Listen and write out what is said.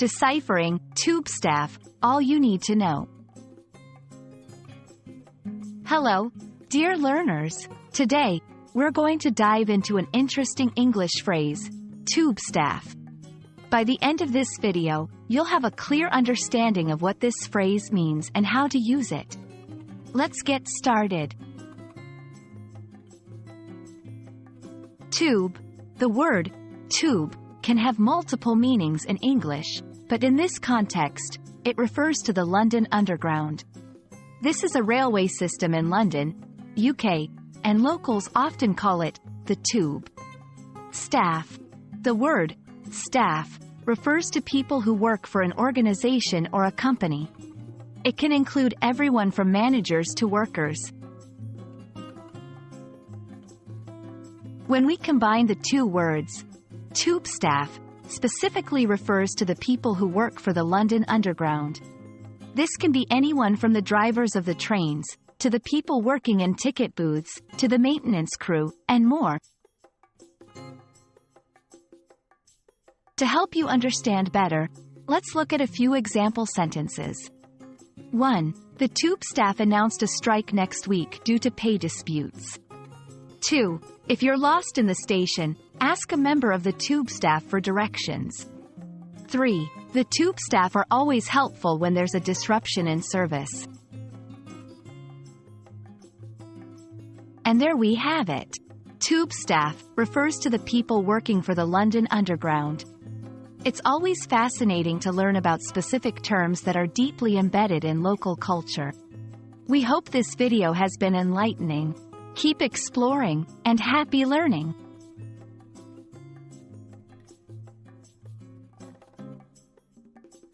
Deciphering Tube Staff, all you need to know. Hello, dear learners. Today, we're going to dive into an interesting English phrase, tube staff. By the end of this video, you'll have a clear understanding of what this phrase means and how to use it. Let's get started. Tube. The word tube can have multiple meanings in English, but in this context, it refers to the London Underground. This is a railway system in London, UK, and locals often call it the Tube. Staff. The word staff refers to people who work for an organization or a company. It can include everyone from managers to workers. When we combine the two words, tube staff specifically refers to the people who work for the London Underground. This can be anyone from the drivers of the trains, to the people working in ticket booths, to the maintenance crew, and more. To help you understand better, let's look at a few example sentences. 1. The tube staff announced a strike next week due to pay disputes. 2. If you're lost in the station, ask a member of the tube staff for directions. 3. The tube staff are always helpful when there's a disruption in service. And there we have it. Tube staff refers to the people working for the London Underground. It's always fascinating to learn about specific terms that are deeply embedded in local culture. We hope this video has been enlightening. Keep exploring, and happy learning!